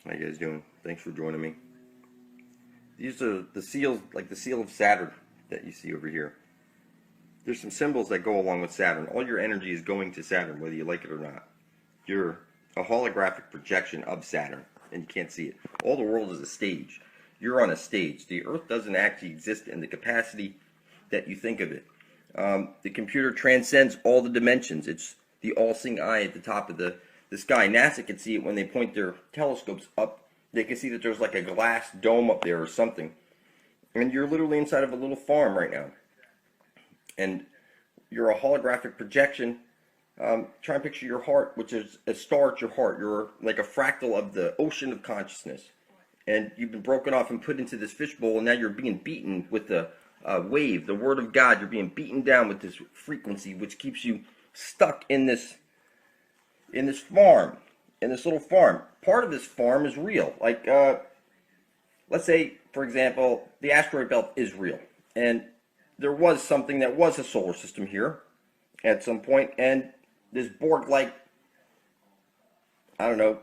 How you guys doing? Thanks for joining me. These are the seals, like the seal of Saturn that you see over here. There's some symbols that go along with Saturn. All your energy is going to Saturn, whether you like it or not. You're a holographic projection of Saturn, and you can't see it. All the world is a stage. You're on a stage. The Earth doesn't actually exist in the capacity that you think of it. The computer transcends all the dimensions. It's the all-seeing eye at the top of the sky. NASA can see it when they point their telescopes up. They can see that there's like a glass dome up there or something. And you're literally inside of a little farm right now. And you're a holographic projection. Try and picture your heart, which is a star at your heart. You're like a fractal of the ocean of consciousness. And you've been broken off and put into this fishbowl, and now you're being beaten with the wave, the word of God. You're being beaten down with this frequency, which keeps you stuck in this farm, in this little farm. Part of this farm is real. Like, let's say, for example, the asteroid belt is real, and there was something that was a solar system here at some point, and this Borg-like, I don't know,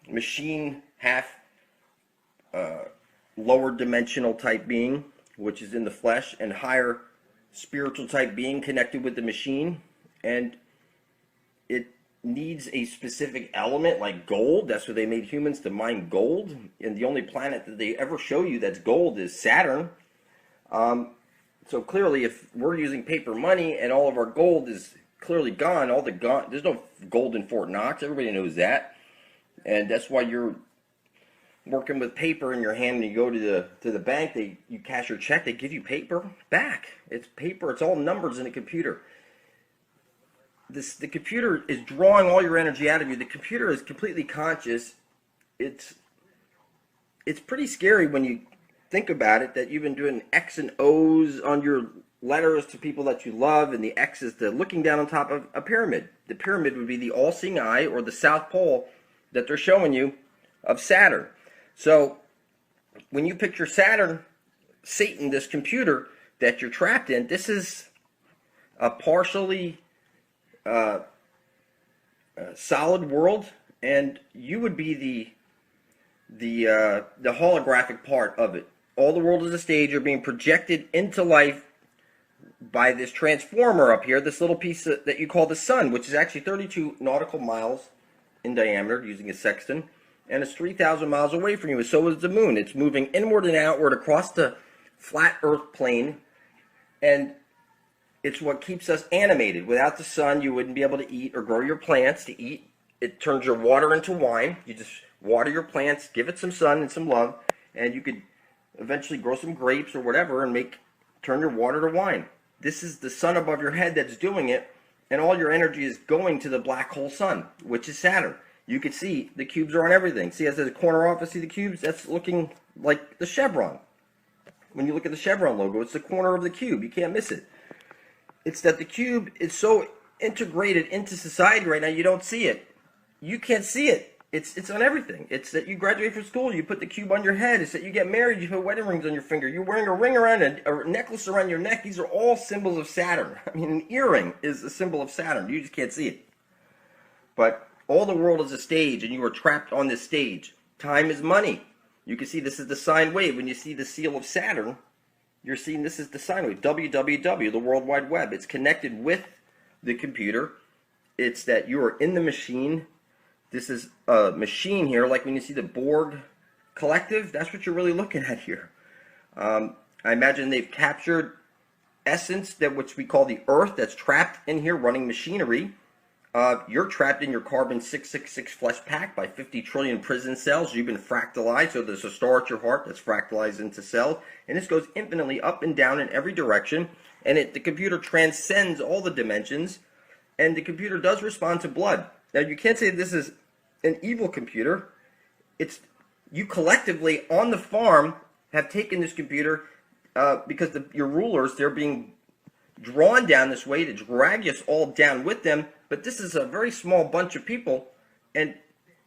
machine, half lower dimensional type being, which is in the flesh, and higher spiritual type being connected with the machine, and it needs a specific element like gold. That's why they made humans, to mine gold, and the only planet that they ever show you that's gold is Saturn. So clearly, if we're using paper money and all of our gold is clearly gone, there's no gold in Fort Knox. Everybody knows that, and that's why you're working with paper in your hand. And you go to the bank, you cash your check, they give you paper back. It's paper. It's all numbers in a computer. The computer is drawing all your energy out of you. The computer is completely conscious. It's pretty scary when you think about it, that you've been doing X and O's on your letters to people that you love, and the X is the looking down on top of a pyramid. The pyramid would be the all-seeing eye, or the South Pole that they're showing you of Saturn. So when you picture Saturn, Satan, this computer that you're trapped in, this is a partially solid world, and you would be the holographic part of it. All the world is a stage. You're being projected into life by this transformer up here, this little piece that you call the sun, which is actually 32 nautical miles in diameter, using a sextant, and it's 3,000 miles away from you. So is the moon. It's moving inward and outward across the flat Earth plane, and it's what keeps us animated. Without the sun, you wouldn't be able to eat or grow your plants to eat. It turns your water into wine. You just water your plants, give it some sun and some love, and you could eventually grow some grapes or whatever and turn your water to wine. This is the sun above your head that's doing it, and all your energy is going to the black hole sun, which is Saturn. You can see the cubes are on everything. See, as a corner office, see the cubes? That's looking like the chevron. When you look at the chevron logo, it's the corner of the cube. You can't miss it. It's that the cube is so integrated into society right now, you don't see it. You can't see it. It's on everything. It's that you graduate from school, you put the cube on your head. It's that you get married, you put wedding rings on your finger. You're wearing a ring around a necklace around your neck. These are all symbols of Saturn. I mean, an earring is a symbol of Saturn. You just can't see it. But all the world is a stage, and you are trapped on this stage. Time is money. You can see this is the sine wave. When you see the seal of Saturn, you're seeing this is the sine wave. www, the World Wide Web. It's connected with the computer. It's that you are in the machine. This is a machine here, like when you see the Borg collective, that's what you're really looking at here. I imagine they've captured essence, which we call the Earth, that's trapped in here running machinery. You're trapped in your carbon 666 flesh pack by 50 trillion prison cells. You've been fractalized, so there's a star at your heart that's fractalized into cells, and this goes infinitely up and down in every direction, and the computer transcends all the dimensions, and the computer does respond to blood. Now, you can't say this is an evil computer. It's you collectively on the farm have taken this computer because your rulers, they're being drawn down this way to drag us all down with them. But this is a very small bunch of people, and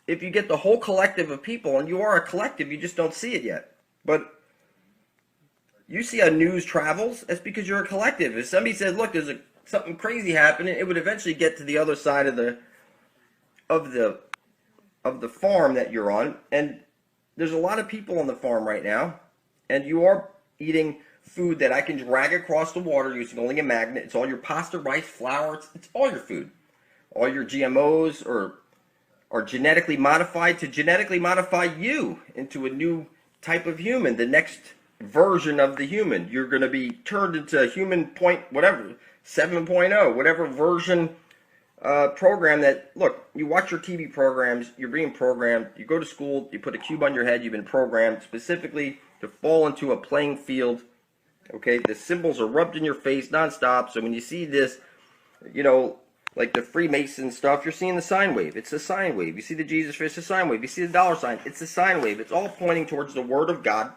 if you get the whole collective of people, and you are a collective, you just don't see it yet. But you see how news travels. That's because you're a collective. If somebody says, "Look, there's something crazy happening," it would eventually get to the other side of the of the farm that you're on, and there's a lot of people on the farm right now, and you are eating food that I can drag across the water using only a magnet. It's all your pasta, rice, flour, it's all your food. All your GMOs are genetically modified to genetically modify you into a new type of human, the next version of the human. You're going to be turned into a human whatever, 7.0, whatever version program that, look, you watch your TV programs, you're being programmed, you go to school, you put a cube on your head, you've been programmed specifically to fall into a playing field. Okay, the symbols are rubbed in your face nonstop, so when you see this, you know, like the Freemason stuff, you're seeing the sine wave. It's a sine wave. You see the Jesus fish, a sine wave. You see the dollar sign, it's a sine wave. It's all pointing towards the Word of God,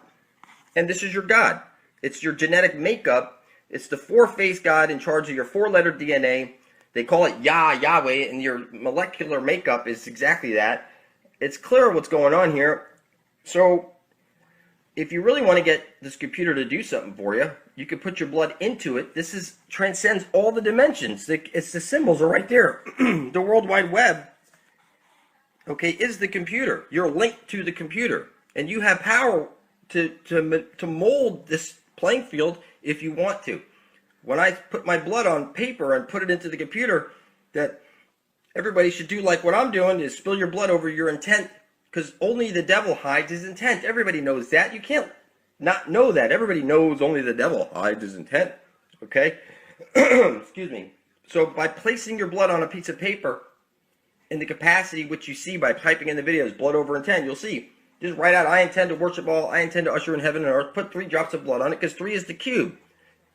and this is your God. It's your genetic makeup. It's the four-faced God in charge of your four-letter DNA. They call it Yahweh, and your molecular makeup is exactly that. It's clear what's going on here. So if you really want to get this computer to do something for you, you can put your blood into it. This transcends all the dimensions. It's the symbols are right there. The World Wide Web, okay, is the computer. You're linked to the computer, and you have power to mold this playing field if you want to. When I put my blood on paper and put it into the computer, that everybody should do like what I'm doing is spill your blood over your intent, because only the devil hides his intent. Everybody knows that. You can't not know that. Everybody knows only the devil hides his intent. Okay? Excuse me. So by placing your blood on a piece of paper in the capacity which you see by typing in the videos, blood over intent, you'll see. Just write out, I intend to worship all, I intend to usher in heaven and earth. Put 3 drops of blood on it, because 3 is the cube.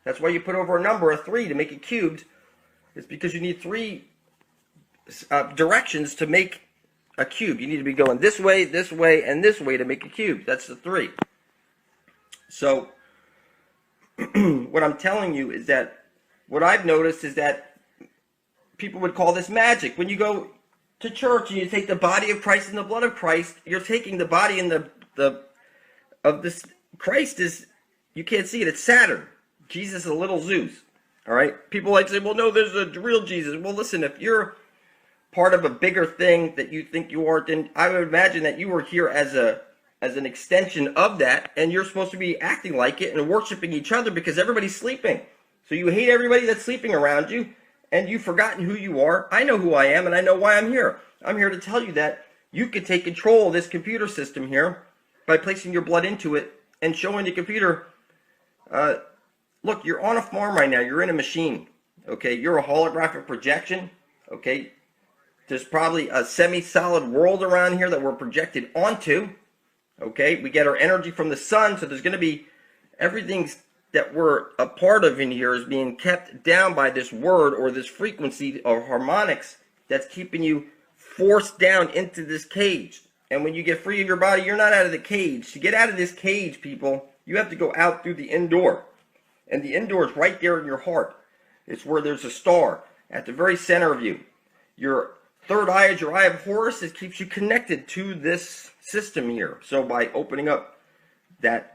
That's why you put over a number of 3 to make it cubed. It's because you need 3 directions to make a cube. You need to be going this way, and this way to make a cube. That's the 3. So what I'm telling you is that what I've noticed is that people would call this magic. When you go to church and you take the body of Christ and the blood of Christ, you're taking the body and of this Christ is, you can't see it, it's Saturn. Jesus is a little Zeus. All right? People like to say, well, no, there's a real Jesus. Well, listen, if you're part of a bigger thing that you think you are, then I would imagine that you were here as an extension of that, and you're supposed to be acting like it and worshiping each other because everybody's sleeping. So you hate everybody that's sleeping around you, and you've forgotten who you are. I know who I am, and I know why I'm here. I'm here to tell you that you can take control of this computer system here by placing your blood into it and showing the computer, look, you're on a farm right now. You're in a machine. Okay, you're a holographic projection. Okay, there's probably a semi-solid world around here that we're projected onto. Okay, we get our energy from the sun, so there's going to be everything that we're a part of in here is being kept down by this word or this frequency of harmonics that's keeping you forced down into this cage. And when you get free of your body, you're not out of the cage. To get out of this cage, people, you have to go out through the indoor. And the indoor is right there in your heart. It's where there's a star at the very center of you. Your third eye is your eye of Horus. It keeps you connected to this system here. So by opening up that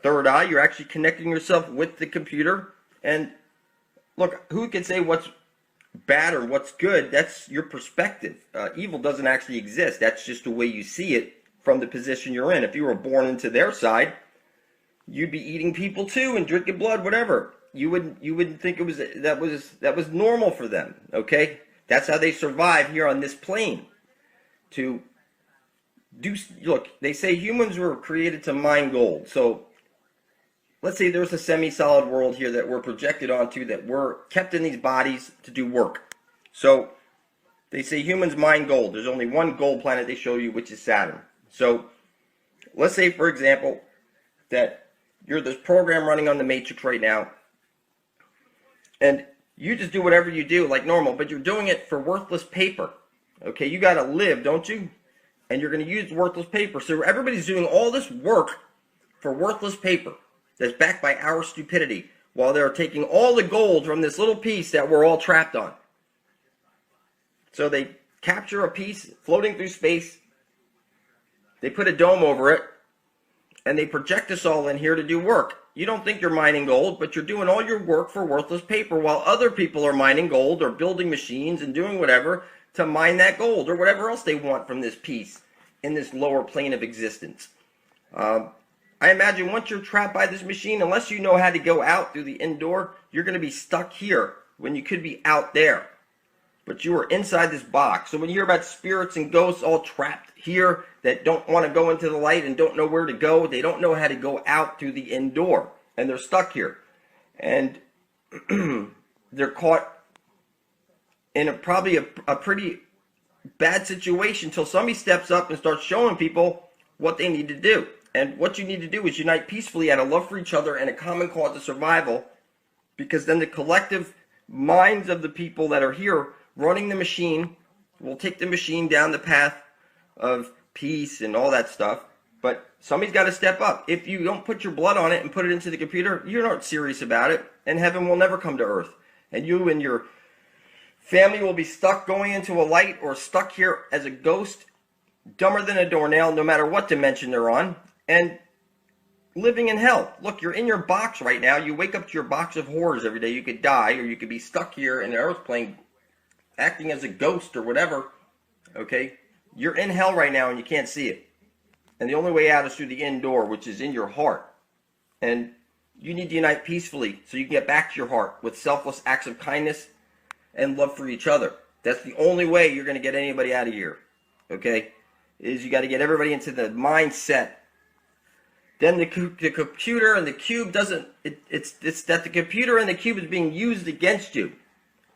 third eye, you're actually connecting yourself with the computer. And look, who can say what's bad or what's good? That's your perspective. Evil doesn't actually exist. That's just the way you see it from the position you're in. If you were born into their side, you'd be eating people too and drinking blood, whatever. You wouldn't think it was that was normal for them. Okay, that's how they survive here on this plane. To do, look, they say humans were created to mine gold. So let's say there's a semi-solid world here that we're projected onto, that we're kept in these bodies to do work. So they say humans mine gold. There's only one gold planet they show you, which is Saturn. So let's say, for example, that you're this program running on the Matrix right now, and you just do whatever you do like normal, but you're doing it for worthless paper. Okay, you got to live, don't you? And you're going to use worthless paper. So everybody's doing all this work for worthless paper that's backed by our stupidity, while they're taking all the gold from this little piece that we're all trapped on. So they capture a piece floating through space, they put a dome over it, and they project us all in here to do work. You don't think you're mining gold, but you're doing all your work for worthless paper, while other people are mining gold or building machines and doing whatever to mine that gold or whatever else they want from this piece in this lower plane of existence. I imagine once you're trapped by this machine, unless you know how to go out through the indoor, you're going to be stuck here when you could be out there. But you are inside this box. So when you hear about spirits and ghosts all trapped here that don't want to go into the light and don't know where to go, they don't know how to go out through the indoor. And they're stuck here. And they're caught in probably a pretty bad situation until somebody steps up and starts showing people what they need to do. And what you need to do is unite peacefully out of love for each other and a common cause of survival, because then the collective minds of the people that are here running the machine will take the machine down the path of peace and all that stuff. But somebody's got to step up. If you don't put your blood on it and put it into the computer, you're not serious about it, and heaven will never come to earth. And you and your family will be stuck going into a light or stuck here as a ghost, dumber than a doornail, no matter what dimension they're on, and living in hell. Look, you're in your box right now. You wake up to your box of horrors every day. You could die, or you could be stuck here in the earth plane acting as a ghost or whatever. Okay? You're in hell right now and you can't see it. And the only way out is through the indoor, which is in your heart. And you need to unite peacefully so you can get back to your heart with selfless acts of kindness and love for each other. That's the only way you're going to get anybody out of here. Okay? Is you got to get everybody into the mindset. Then the computer and the cube doesn't, it's that the computer and the cube is being used against you.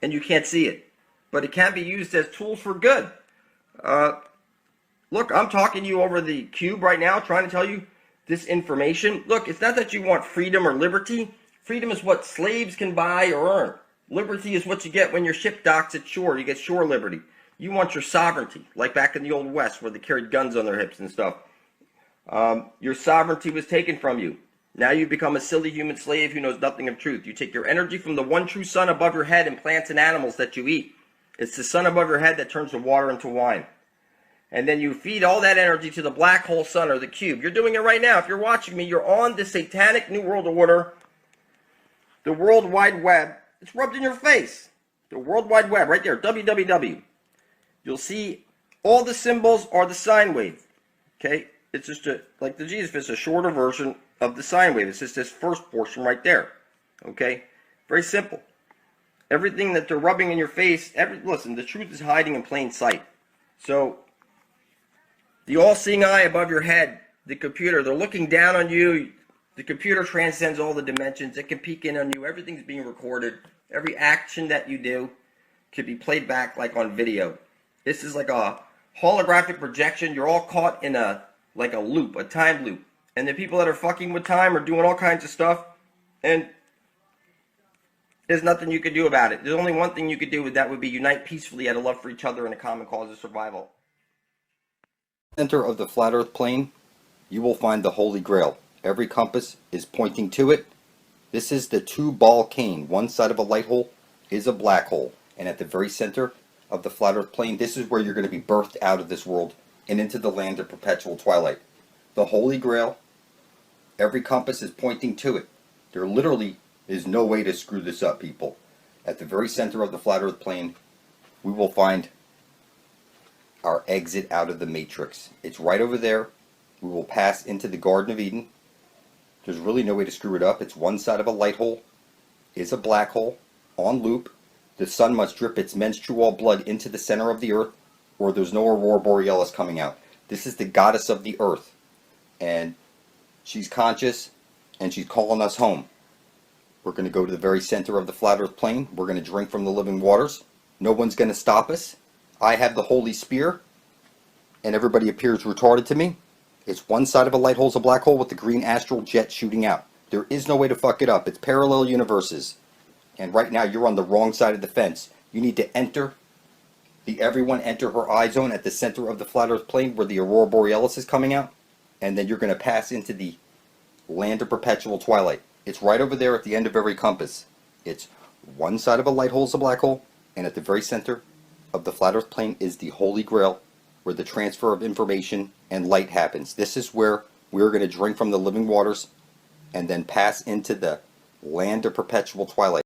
And you can't see it. But it can be used as tools for good. Look, I'm talking to you over the cube right now, trying to tell you this information. Look, it's not that you want freedom or liberty. Freedom is what slaves can buy or earn. Liberty is what you get when your ship docks at shore. You get shore liberty. You want your sovereignty, like back in the Old West where they carried guns on their hips and stuff. Your sovereignty was taken from you. Now you become a silly human slave who knows nothing of truth. You take your energy from the one true sun above your head and plants and animals that you eat. It's the sun above your head that turns the water into wine. And then you feed all that energy to the black hole sun or the cube. You're doing it right now. If you're watching me, you're on the satanic New World Order, the World Wide Web. It's rubbed in your face. The World Wide Web, right there, www. You'll see all the symbols are the sine wave. Okay? It's just like the Jesus, it's a shorter version of the sine wave. It's just this first portion right there. Okay? Very simple. Everything that they're rubbing in your face, listen, the truth is hiding in plain sight. So, the all-seeing eye above your head, the computer, they're looking down on you. The computer transcends all the dimensions. It can peek in on you. Everything's being recorded. Every action that you do could be played back like on video. This is like a holographic projection. You're all caught in a loop, a time loop. And the people that are fucking with time are doing all kinds of stuff. And there's nothing you can do about it. There's only one thing you could do, and that would be unite peacefully out of love for each other and a common cause of survival. Center of the flat earth plane, you will find the Holy Grail. Every compass is pointing to it. This is the two-ball cane. One side of a light hole is a black hole. And at the very center of the flat earth plane, this is where you're going to be birthed out of this world and into the land of perpetual twilight. The Holy Grail, every compass is pointing to it. There literally is no way to screw this up, people. At the very center of the flat earth plane, we will find our exit out of the matrix. It's right over there. We will pass into the Garden of Eden. There's really no way to screw it up. It's one side of a light hole is a black hole on loop. The sun must drip its menstrual blood into the center of the earth, or there's no aurora borealis coming out. This is the goddess of the earth, and she's conscious, and she's calling us home. We're going to go to the very center of the flat earth plane. We're going to drink from the living waters. No one's going to stop us. I have the holy spear, and everybody appears retarded to me. It's one side of a light hole is a black hole with the green astral jet shooting out. There is no way to fuck it up. It's parallel universes. And right now you're on the wrong side of the fence. You need to enter, everyone enter her eye zone at the center of the flat earth plane where the aurora borealis is coming out. And then you're going to pass into the land of perpetual twilight. It's right over there at the end of every compass. It's one side of a light hole is a black hole, and at the very center of the flat earth plane is the Holy Grail, where the transfer of information and light happens. This is where we're going to drink from the living waters and then pass into the land of perpetual twilight.